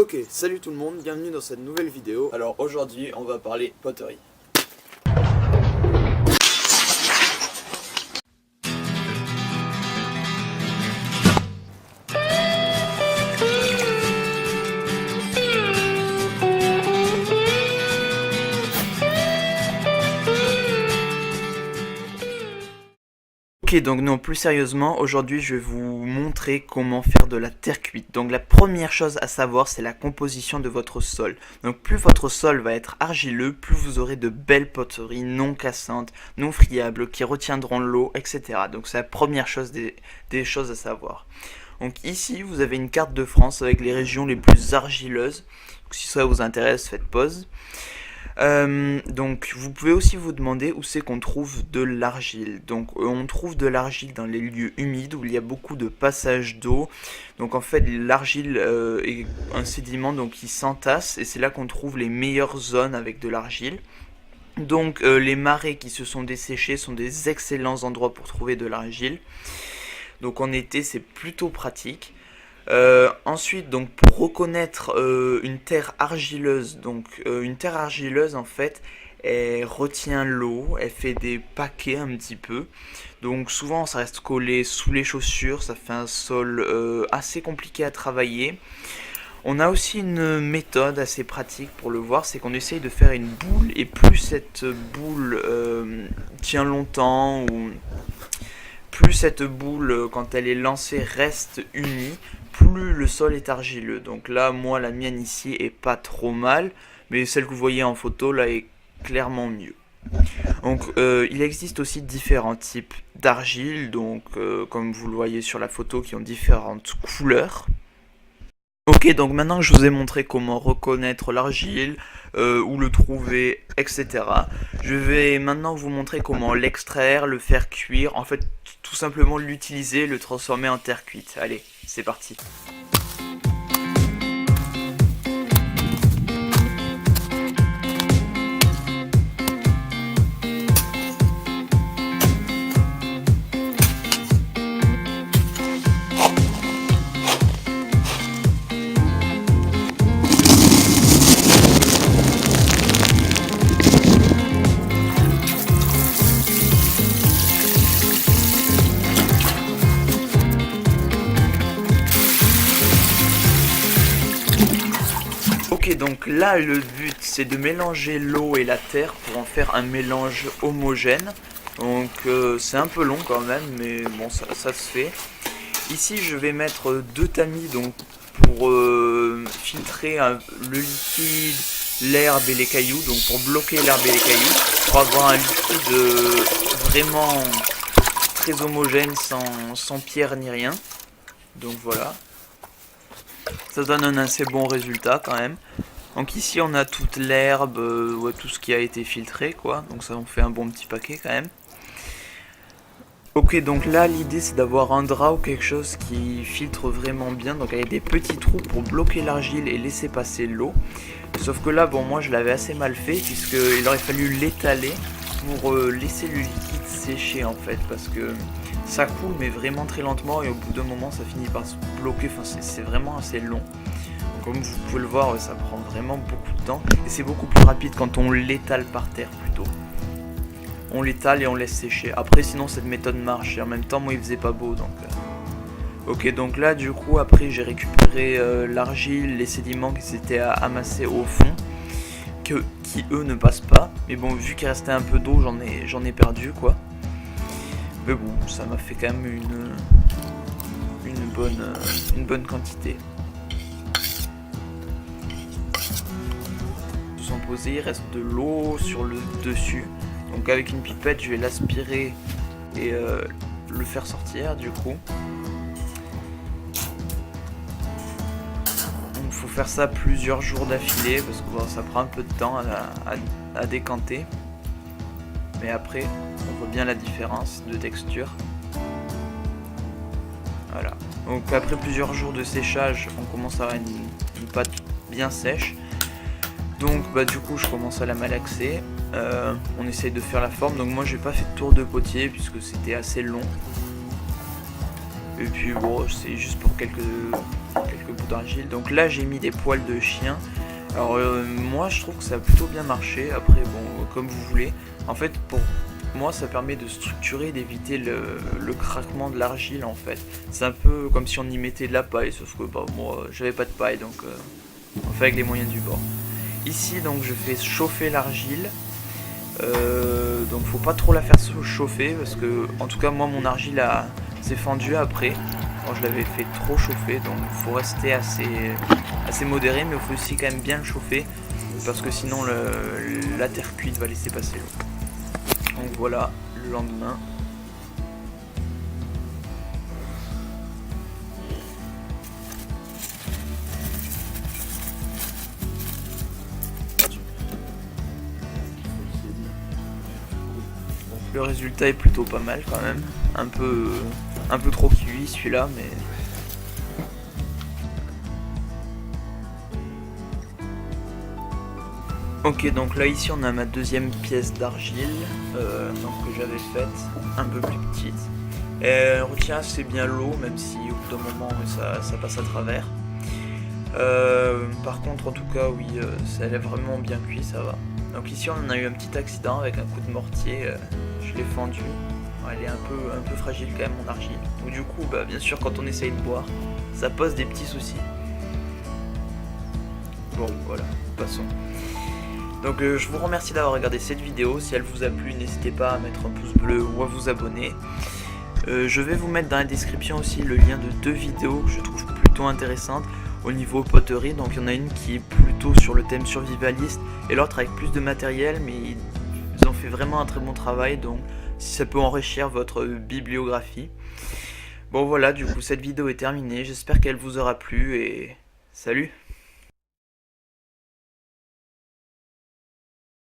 Ok, salut tout le monde, bienvenue dans cette nouvelle vidéo. Alors aujourd'hui on va parler poterie. Ok, donc non, plus sérieusement, aujourd'hui je vais vous montrer comment faire de la terre cuite. Donc la première chose à savoir, c'est la composition de votre sol. Donc plus votre sol va être argileux, plus vous aurez de belles poteries non cassantes, non friables, qui retiendront l'eau, etc. Donc c'est la première chose des choses à savoir. Donc ici, vous avez une carte de France avec les régions les plus argileuses. Donc, si ça vous intéresse, faites pause. Donc vous pouvez aussi vous demander où c'est qu'on trouve de l'argile. Donc on trouve de l'argile dans les lieux humides où il y a beaucoup de passages d'eau. Donc en fait l'argile est un sédiment donc qui s'entasse et c'est là qu'on trouve les meilleures zones avec de l'argile. Donc les marais qui se sont desséchés sont des excellents endroits pour trouver de l'argile. Donc en été c'est plutôt pratique. Ensuite, donc pour reconnaître une terre argileuse, une terre argileuse en fait, elle retient l'eau, elle fait des paquets un petit peu. Donc souvent ça reste collé sous les chaussures, ça fait un sol assez compliqué à travailler. On a aussi une méthode assez pratique pour le voir, c'est qu'on essaye de faire une boule et plus cette boule tient longtemps ou plus cette boule quand elle est lancée reste unie, plus le sol est argileux. Donc là, moi, la mienne ici est pas trop mal, mais celle que vous voyez en photo là est clairement mieux. Donc il existe aussi différents types d'argile, donc comme vous le voyez sur la photo, qui ont différentes couleurs. Ok, donc maintenant que je vous ai montré comment reconnaître l'argile, où le trouver, etc. Je vais maintenant vous montrer comment l'extraire, le faire cuire, en fait tout simplement l'utiliser, le transformer en terre cuite. Allez, c'est parti. Ok, donc là le but c'est de mélanger l'eau et la terre pour en faire un mélange homogène. Donc c'est un peu long quand même, mais bon ça se fait. Ici je vais mettre 2 tamis donc pour filtrer le liquide, l'herbe et les cailloux, donc pour bloquer l'herbe et les cailloux, pour avoir un liquide vraiment très homogène sans pierre ni rien. Donc voilà. Ça donne un assez bon résultat quand même. Donc ici on a toute l'herbe, tout ce qui a été filtré quoi. Donc ça on fait un bon petit paquet quand même. Ok, donc là l'idée c'est d'avoir un drap ou quelque chose qui filtre vraiment bien. Donc avec des petits trous pour bloquer l'argile et laisser passer l'eau. Sauf que là bon moi je l'avais assez mal fait puisqu'il aurait fallu l'étaler pour laisser le liquide sécher en fait. Parce que ça coule mais vraiment très lentement et au bout d'un moment ça finit par se bloquer. Enfin c'est vraiment assez long. Comme vous pouvez le voir, ça prend vraiment beaucoup de temps. Et c'est beaucoup plus rapide quand on l'étale par terre plutôt. On l'étale et on laisse sécher. Après sinon cette méthode marche. Et en même temps moi il faisait pas beau donc... Ok, donc là du coup après j'ai récupéré l'argile, les sédiments qui s'étaient amassés au fond. Qui eux ne passent pas. Mais bon vu qu'il restait un peu d'eau j'en ai perdu quoi. Mais bon ça m'a fait quand même une bonne quantité. Posé, il reste de l'eau sur le dessus, donc avec une pipette je vais l'aspirer et le faire sortir du coup. Il faut faire ça plusieurs jours d'affilée parce que bon, ça prend un peu de temps à décanter, mais après on voit bien la différence de texture. Voilà, donc après plusieurs jours de séchage on commence à avoir une pâte bien sèche. Donc bah du coup je commence à la malaxer, on essaye de faire la forme, donc moi j'ai pas fait de tour de potier puisque c'était assez long. Et puis bon c'est juste pour quelques bouts d'argile. Donc là j'ai mis des poils de chien. Alors moi je trouve que ça a plutôt bien marché. Après bon, comme vous voulez. En fait pour moi ça permet de structurer, d'éviter le craquement de l'argile en fait. C'est un peu comme si on y mettait de la paille, sauf que bah, moi j'avais pas de paille, donc on fait avec les moyens du bord. Ici donc je fais chauffer l'argile. Donc faut pas trop la faire chauffer parce que en tout cas moi mon argile s'est fendue après. Bon, je l'avais fait trop chauffer, donc il faut rester assez modéré, mais il faut aussi quand même bien le chauffer parce que sinon la terre cuite va laisser passer l'eau. Donc voilà, le lendemain. Le résultat est plutôt pas mal quand même. Un peu trop cuit celui-là, mais... Ok, donc là ici on a ma deuxième pièce d'argile donc que j'avais faite, un peu plus petite. Et elle retient assez bien l'eau, même si au bout d'un moment ça passe à travers. Par contre, en tout cas, oui, ça a vraiment bien cuit, ça va. Donc ici on a eu un petit accident avec un coup de mortier, je l'ai fendu. Elle est un peu fragile quand même mon argile. Donc du coup, bah, bien sûr quand on essaye de boire, ça pose des petits soucis. Bon voilà, passons. Donc je vous remercie d'avoir regardé cette vidéo. Si elle vous a plu, n'hésitez pas à mettre un pouce bleu ou à vous abonner. Je vais vous mettre dans la description aussi le lien de deux vidéos que je trouve plutôt intéressantes au niveau poterie. Donc il y en a une qui est plutôt sur le thème survivaliste et l'autre avec plus de matériel, mais ils ont fait vraiment un très bon travail, donc si ça peut enrichir votre bibliographie. Bon voilà, du coup cette vidéo est terminée, j'espère qu'elle vous aura plu et salut!